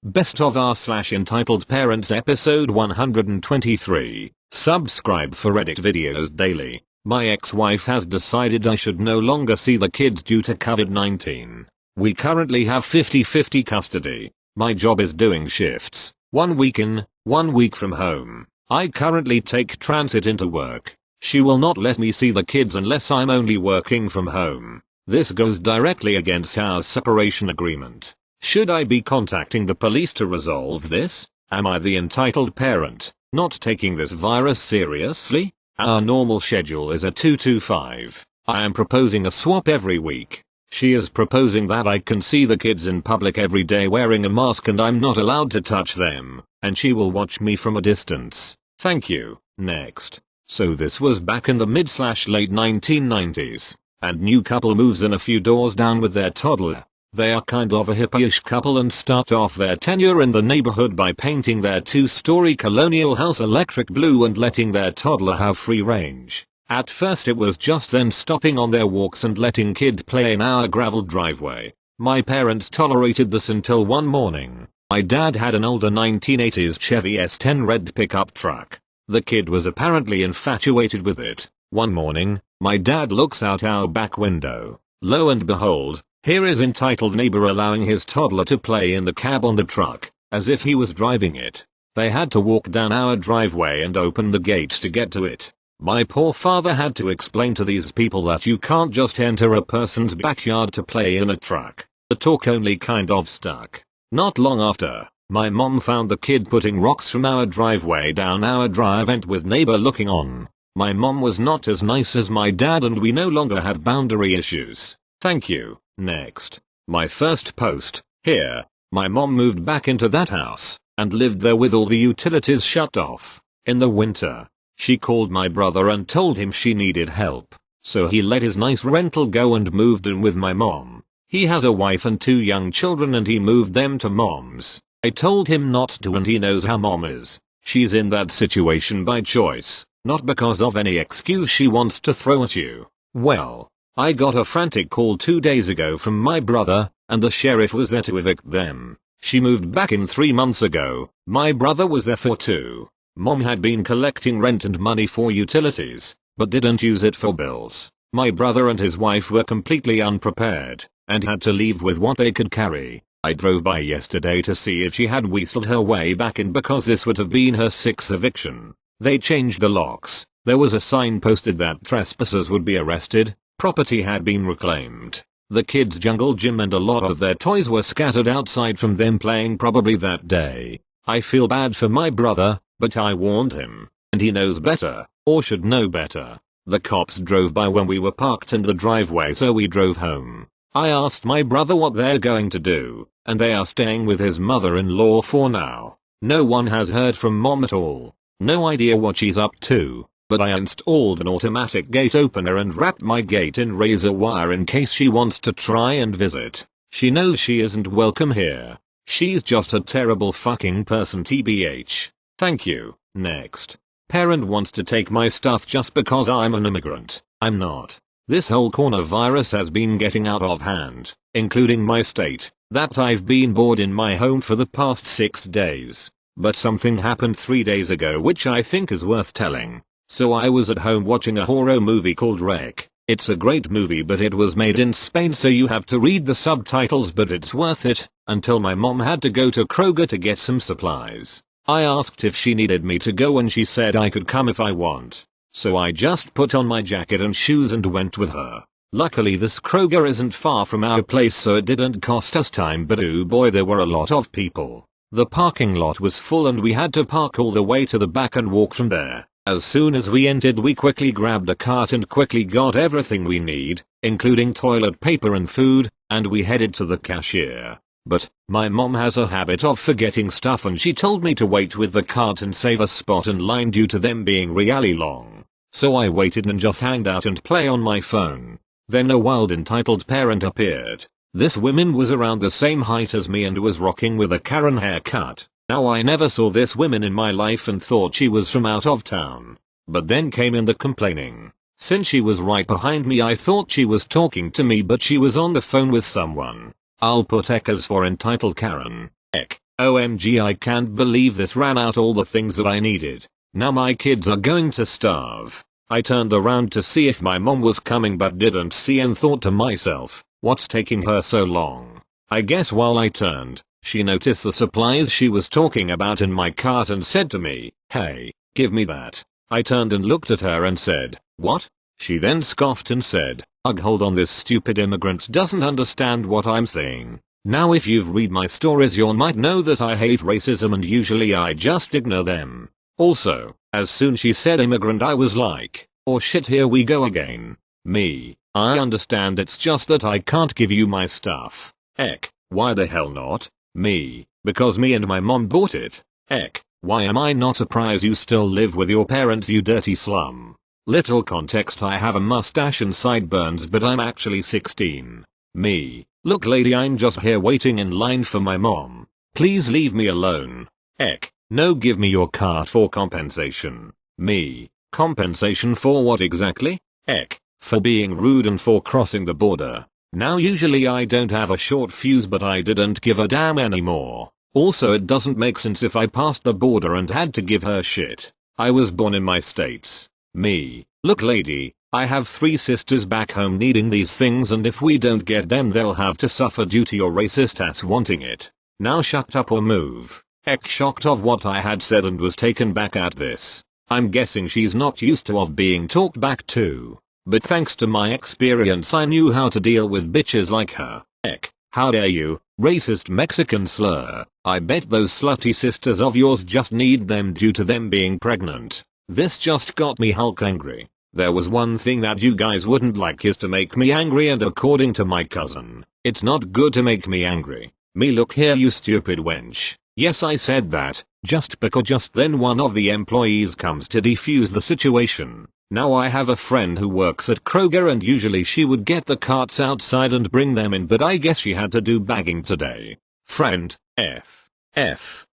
Best of r/entitled parents episode 123. Subscribe for Reddit videos daily. My ex-wife has decided I should no longer see the kids due to COVID-19. We currently have 50-50 custody. My job is doing shifts, 1 week in, 1 week from home. I currently take transit into work. She will not let me see the kids unless I'm only working from home. This goes directly against our separation agreement. Should I be contacting the police to resolve this? Am I the entitled parent, not taking this virus seriously? Our normal schedule is a 2-2-5. I am proposing a swap every week. She is proposing that I can see the kids in public every day wearing a mask and I'm not allowed to touch them, and she will watch me from a distance. Thank you. Next. So this was back in the mid/late 1990s, and new couple moves in a few doors down with their toddler. They are kind of a hippie-ish couple and start off their tenure in the neighborhood by painting their 2-story colonial house electric blue and letting their toddler have free range. At first it was just them stopping on their walks and letting kid play in our gravel driveway. My parents tolerated this until one morning. My dad had an older 1980s Chevy S10 red pickup truck. The kid was apparently infatuated with it. One morning, my dad looks out our back window. Lo and behold, here is entitled neighbor allowing his toddler to play in the cab on the truck, as if he was driving it. They had to walk down our driveway and open the gates to get to it. My poor father had to explain to these people that you can't just enter a person's backyard to play in a truck. The talk only kind of stuck. Not long after, my mom found the kid putting rocks from our driveway down our drive with neighbor looking on. My mom was not as nice as my dad and we no longer had boundary issues. Thank you. Next. My first post. Here, my mom moved back into that house and lived there with all the utilities shut off. In the winter, she called my brother and told him she needed help. So he let his nice rental go and moved in with my mom. He has a wife and 2 young children and he moved them to mom's. I told him not to and he knows how mom is. She's in that situation by choice, not because of any excuse she wants to throw at you. Well, I got a frantic call 2 days ago from my brother, and the sheriff was there to evict them. She moved back in 3 months ago. My brother was there for 2. Mom had been collecting rent and money for utilities, but didn't use it for bills. My brother and his wife were completely unprepared, and had to leave with what they could carry. I drove by yesterday to see if she had weaseled her way back in because this would have been her 6th eviction. They changed the locks. There was a sign posted that trespassers would be arrested. Property had been reclaimed. The kids' jungle gym and a lot of their toys were scattered outside from them playing probably that day. I feel bad for my brother, but I warned him, and he knows better, or should know better. The cops drove by when we were parked in the driveway so we drove home. I asked my brother what they're going to do, and they are staying with his mother-in-law for now. No one has heard from mom at all. No idea what she's up to. But I installed an automatic gate opener and wrapped my gate in razor wire in case she wants to try and visit. She knows she isn't welcome here. She's just a terrible fucking person tbh. Thank you. Next. Parent wants to take my stuff just because I'm an immigrant. I'm not. This whole coronavirus has been getting out of hand, including my state, that I've been bored in my home for the past 6 days. But something happened 3 days ago which I think is worth telling. So I was at home watching a horror movie called Wreck. It's a great movie but it was made in Spain so you have to read the subtitles but it's worth it, until my mom had to go to Kroger to get some supplies. I asked if she needed me to go and she said I could come if I want. So I just put on my jacket and shoes and went with her. Luckily this Kroger isn't far from our place so it didn't cost us time but oh boy there were a lot of people. The parking lot was full and we had to park all the way to the back and walk from there. As soon as we entered we quickly grabbed a cart and quickly got everything we need, including toilet paper and food, and we headed to the cashier. But, my mom has a habit of forgetting stuff and she told me to wait with the cart and save a spot in line due to them being really long. So I waited and just hanged out and play on my phone. Then a wild entitled parent appeared. This woman was around the same height as me and was rocking with a Karen haircut. Now I never saw this woman in my life and thought she was from out of town. But then came in the complaining. Since she was right behind me I thought she was talking to me but she was on the phone with someone. I'll put Ek as for entitled Karen. Ek. OMG, I can't believe this, ran out all the things that I needed. Now my kids are going to starve. I turned around to see if my mom was coming but didn't see and thought to myself, what's taking her so long? I guess while I turned, she noticed the supplies she was talking about in my cart and said to me, "Hey, give me that." I turned and looked at her and said, "What?" She then scoffed and said, "Ugh, hold on, this stupid immigrant doesn't understand what I'm saying." Now if you've read my stories you might know that I hate racism and usually I just ignore them. Also, as soon she said immigrant I was like, oh shit, here we go again. Me, I understand, it's just that I can't give you my stuff. Eck, why the hell not? Me, because me and my mom bought it. Eck, why am I not surprised you still live with your parents, you dirty slum. Little context, I have a mustache and sideburns but I'm actually 16. Me, look lady, I'm just here waiting in line for my mom. Please leave me alone. Eck, no, give me your cart for compensation. Me, compensation for what exactly? Eck, for being rude and for crossing the border. Now usually I don't have a short fuse but I didn't give a damn anymore. Also it doesn't make sense if I passed the border and had to give her shit. I was born in my states. Me, look lady, I have 3 sisters back home needing these things and if we don't get them they'll have to suffer due to your racist ass wanting it. Now shut up or move. Eck, shocked of what I had said and was taken back at this. I'm guessing she's not used to of being talked back to. But thanks to my experience I knew how to deal with bitches like her. Eck, how dare you, racist Mexican slur. I bet those slutty sisters of yours just need them due to them being pregnant. This just got me Hulk angry. There was one thing that you guys wouldn't like is to make me angry, and according to my cousin, it's not good to make me angry. Me, look here you stupid wench. Yes, I said that, just because just then one of the employees comes to defuse the situation. Now I have a friend who works at Kroger and usually she would get the carts outside and bring them in, but I guess she had to do bagging today. Friend,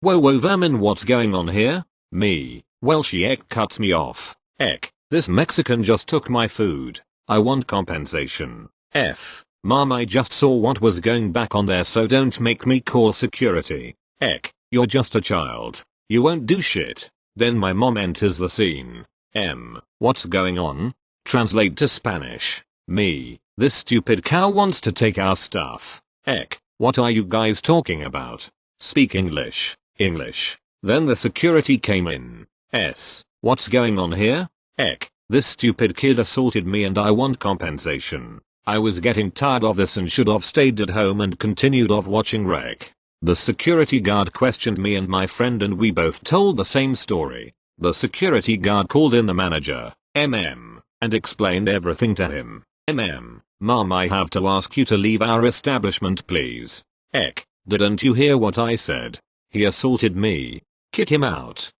whoa vermin, what's going on here? Me, well she cuts me off. This Mexican just took my food. I want compensation. Mom, I just saw what was going back on there, so don't make me call security. You're just a child. You won't do shit. Then my mom enters the scene. What's going on? Translate to Spanish. Me, this stupid cow wants to take our stuff. What are you guys talking about? Speak English. Then the security came in. What's going on here? This stupid kid assaulted me and I want compensation. I was getting tired of this and should have stayed at home and continued of watching rec. The security guard questioned me and my friend and we both told the same story. The security guard called in the manager, and explained everything to him. Mom, I have to ask you to leave our establishment please. Didn't you hear what I said? He assaulted me. Kick him out.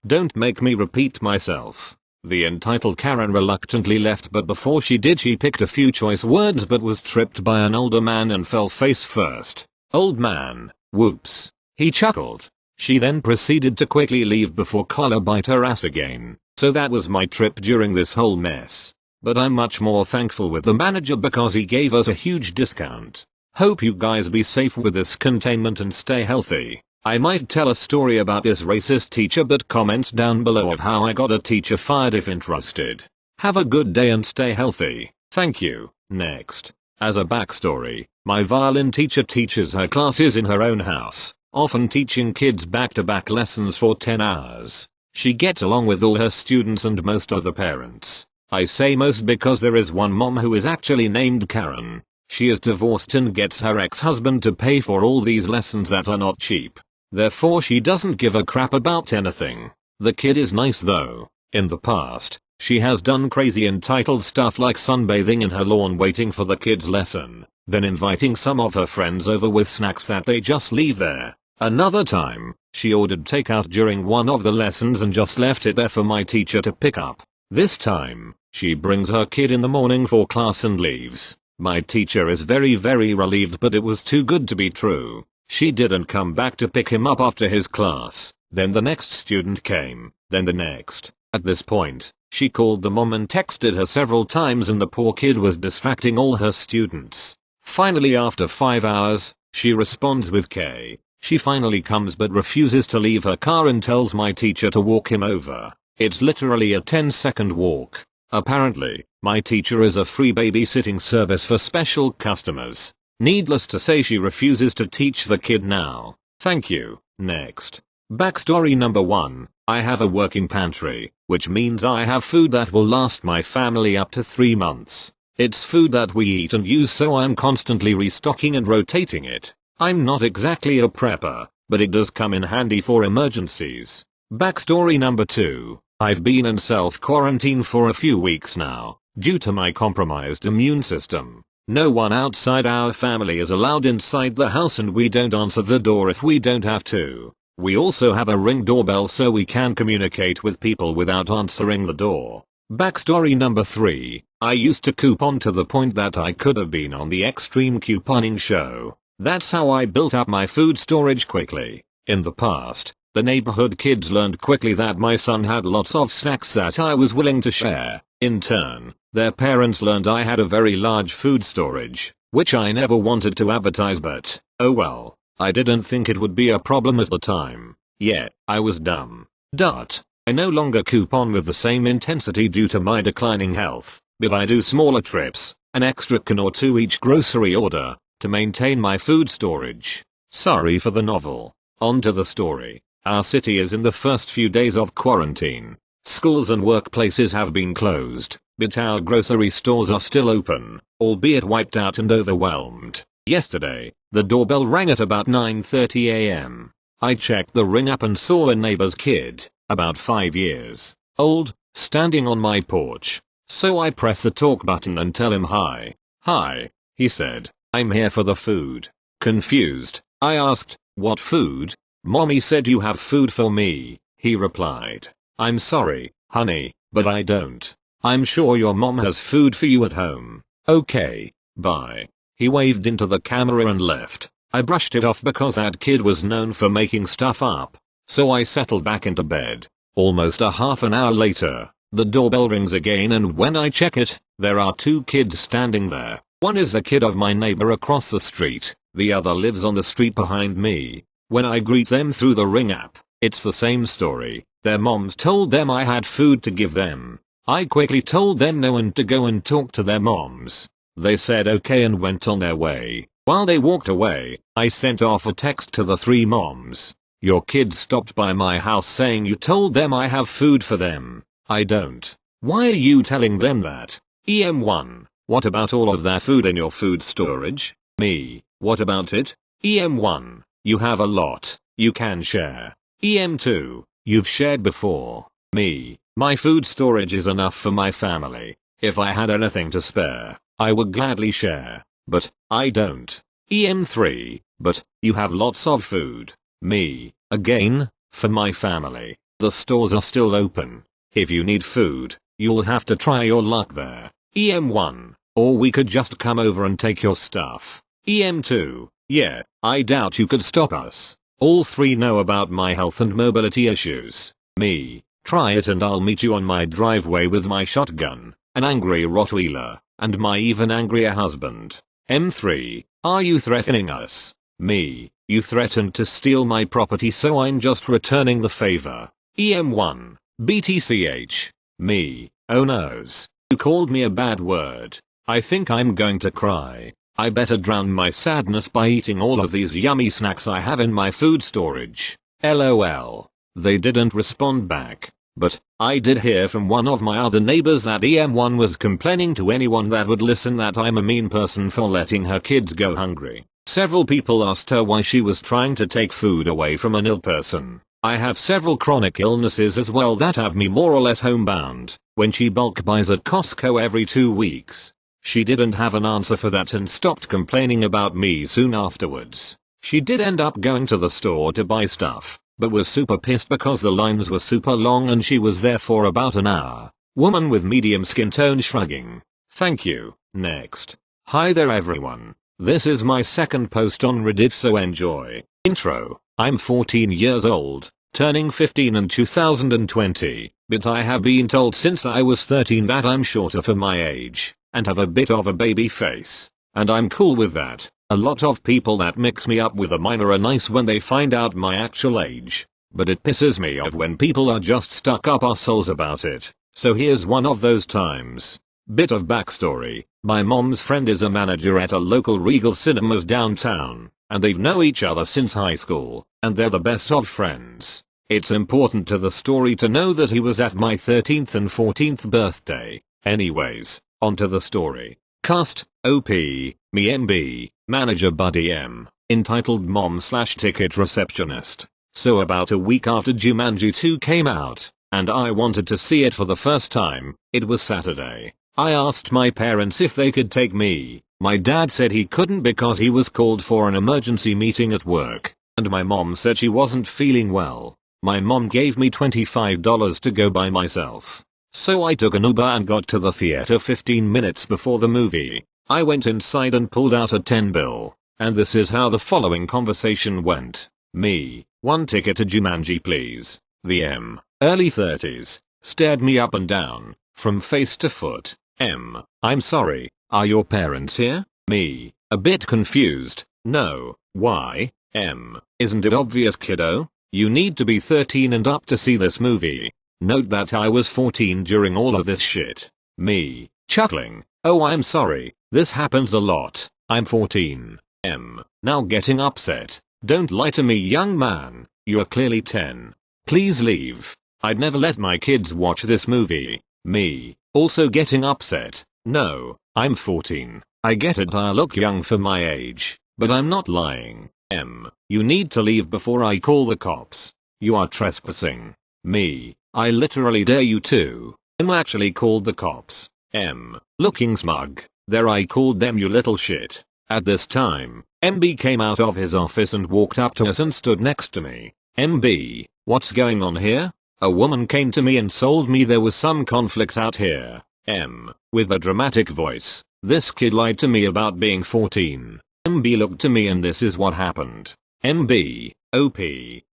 Don't make me repeat myself. The entitled Karen reluctantly left, but before she did she picked a few choice words but was tripped by an older man and fell face first. Old man, whoops. He chuckled. She then proceeded to quickly leave before collar bite her ass again. So that was my trip during this whole mess. But I'm much more thankful with the manager because he gave us a huge discount. Hope you guys be safe with this containment and stay healthy. I might tell a story about this racist teacher, but comment down below of how I got a teacher fired if interested. Have a good day and stay healthy. Thank you. Next. As a backstory, my violin teacher teaches her classes in her own house, often teaching kids back-to-back lessons for 10 hours. She gets along with all her students and most of the parents. I say most because there is one mom who is actually named Karen. She is divorced and gets her ex-husband to pay for all these lessons that are not cheap. Therefore she doesn't give a crap about anything. The kid is nice though. In the past, she has done crazy entitled stuff like sunbathing in her lawn waiting for the kid's lesson, then inviting some of her friends over with snacks that they just leave there. Another time, she ordered takeout during one of the lessons and just left it there for my teacher to pick up. This time, she brings her kid in the morning for class and leaves. My teacher is very relieved, but it was too good to be true. She didn't come back to pick him up after his class. Then the next student came, then the next. At this point, she called the mom and texted her several times and the poor kid was distracting all her students. Finally after 5 hours, she responds with K. She finally comes but refuses to leave her car and tells my teacher to walk him over. It's literally a 10-second walk. Apparently, my teacher is a free babysitting service for special customers. Needless to say, she refuses to teach the kid now. Thank you. Next. Backstory number 1. I have a working pantry, which means I have food that will last my family up to 3 months. It's food that we eat and use, so I'm constantly restocking and rotating it. I'm not exactly a prepper, but it does come in handy for emergencies. Backstory number 2. I've been in self-quarantine for a few weeks now, due to my compromised immune system. No one outside our family is allowed inside the house, and we don't answer the door if we don't have to. We also have a Ring doorbell so we can communicate with people without answering the door. Backstory number 3. I used to coupon to the point that I could have been on the extreme couponing show. That's how I built up my food storage quickly. In the past, the neighborhood kids learned quickly that my son had lots of snacks that I was willing to share. In turn, their parents learned I had a very large food storage, which I never wanted to advertise, but, oh well, I didn't think it would be a problem at the time. Yeah, I was dumb. I no longer coupon with the same intensity due to my declining health, but I do smaller trips, an extra can or two each grocery order, to maintain my food storage. Sorry for the novel. On to the story. Our city is in the first few days of quarantine. Schools and workplaces have been closed, but our grocery stores are still open, albeit wiped out and overwhelmed. Yesterday, the doorbell rang at about 9:30 a.m. I checked the Ring app and saw a neighbor's kid, about 5 years old, standing on my porch. So I press the talk button and tell him hi. Hi, he said, I'm here for the food. Confused, I asked, what food? Mommy said you have food for me, he replied. I'm sorry, honey, but I don't. I'm sure your mom has food for you at home. Okay, bye. He waved into the camera and left. I brushed it off because that kid was known for making stuff up. So I settled back into bed. Almost a half an hour later, the doorbell rings again, and when I check it, there are 2 kids standing there. One is a kid of my neighbor across the street, the other lives on the street behind me. When I greet them through the Ring app, it's the same story. Their moms told them I had food to give them. I quickly told them no and to go and talk to their moms. They said okay and went on their way. While they walked away, I sent off a text to the 3 moms. Your kids stopped by my house saying you told them I have food for them. I don't. Why are you telling them that? EM1. What about all of their food in your food storage? Me. What about it? EM1. You have a lot. You can share. EM2. You've shared before. Me. My food storage is enough for my family. If I had anything to spare, I would gladly share. But, I don't. EM3. But, you have lots of food. Me. Again, for my family. The stores are still open. If you need food, you'll have to try your luck there. EM1. Or we could just come over and take your stuff. EM2. Yeah, I doubt you could stop us. All 3 know about my health and mobility issues. Me. Try it and I'll meet you on my driveway with my shotgun, an angry Rottweiler, and my even angrier husband. M3. Are you threatening us? Me. You threatened to steal my property, so I'm just returning the favor. EM1. BTCH. Me. Oh noes. You called me a bad word. I think I'm going to cry. I better drown my sadness by eating all of these yummy snacks I have in my food storage. LOL. They didn't respond back. But, I did hear from one of my other neighbors that EM1 was complaining to anyone that would listen that I'm a mean person for letting her kids go hungry. Several people asked her why she was trying to take food away from an ill person. I have several chronic illnesses as well that have me more or less homebound. When she bulk buys at Costco every 2 weeks. She didn't have an answer for that and stopped complaining about me soon afterwards. She did end up going to the store to buy stuff, but was super pissed because the lines were super long and she was there for about an hour. Woman with medium skin tone shrugging. Thank you. Next. Hi there everyone. This is my second post on Reddit, so enjoy. Intro. I'm 14 years old, turning 15 in 2020, but I have been told since I was 13 that I'm shorter for my age, and have a bit of a baby face. And I'm cool with that. A lot of people that mix me up with a minor are nice when they find out my actual age. But it pisses me off when people are just stuck up assholes about it. So here's one of those times. Bit of backstory. My mom's friend is a manager at a local Regal Cinemas downtown, and they've known each other since high school, and they're the best of friends. It's important to the story to know that he was at my 13th and 14th birthday. Anyways, onto the story. Cast, OP, me MB, manager buddy M, entitled mom/ticket receptionist. So about a week after Jumanji 2 came out, and I wanted to see it for the first time, it was Saturday. I asked my parents if they could take me. My dad said he couldn't because he was called for an emergency meeting at work, and my mom said she wasn't feeling well. My mom gave me $25 to go by myself. So I took an Uber and got to the theater 15 minutes before the movie. I went inside and pulled out a 10 bill, and this is how the following conversation went. Me, 1 ticket to Jumanji please. The M, early 30s, stared me up and down, from face to foot. M, I'm sorry, are your parents here? Me, a bit confused, no, why? M, isn't it obvious kiddo? You need to be 13 and up to see this movie. Note that I was 14 during all of this shit. Me, chuckling, oh I'm sorry, this happens a lot, I'm 14. M, now getting upset. Don't lie to me young man, you're clearly 10. Please leave. I'd never let my kids watch this movie. Me, also getting upset. No, I'm 14. I get it I look young for my age, but I'm not lying. M, you need to leave before I call the cops. You are trespassing. Me, I literally dare you to. M actually called the cops. M, looking smug. There I called them you little shit. At this time, MB came out of his office and walked up to us and stood next to me. MB, what's going on here? A woman came to me and told me there was some conflict out here. M, with a dramatic voice, this kid lied to me about being 14. MB looked to me and this is what happened. MB, OP,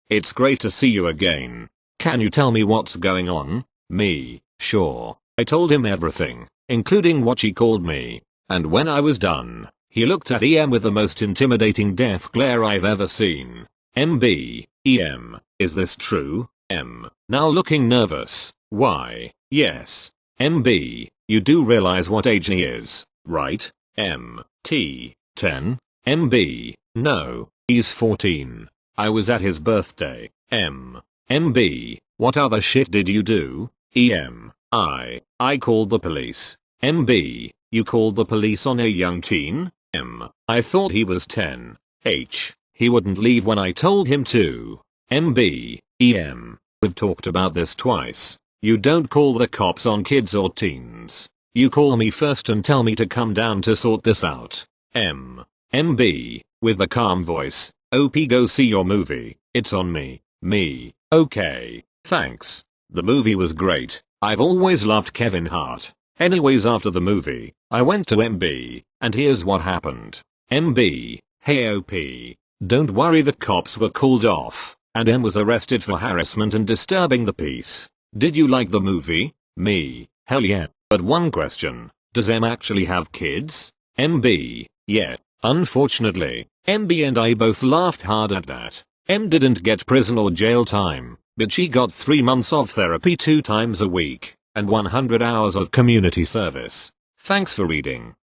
it's great to see you again. Can you tell me what's going on? Me, sure. I told him everything, including what she called me. And when I was done, he looked at EM with the most intimidating death glare I've ever seen. MB, EM, is this true? M, now looking nervous. Why, yes. MB, you do realize what age he is, right? M, T, 10. MB, no, he's 14. I was at his birthday. M, MB, what other shit did you do? EM, I called the police. MB, you called the police on a young teen? M, I thought he was 10. H, he wouldn't leave when I told him to. MB, EM, we've talked about this twice. You don't call the cops on kids or teens. You call me first and tell me to come down to sort this out. M, MB, with a calm voice, OP go see your movie, it's on me. Me, okay, thanks. The movie was great. I've always loved Kevin Hart. Anyways, after the movie, I went to MB, and here's what happened. MB, hey OP. Don't worry, the cops were called off, and M was arrested for harassment and disturbing the peace. Did you like the movie? Me, hell yeah. But one question, does M actually have kids? MB, yeah, unfortunately. MB and I both laughed hard at that. M didn't get prison or jail time, but she got 3 months of therapy 2 times a week, and 100 hours of community service. Thanks for reading.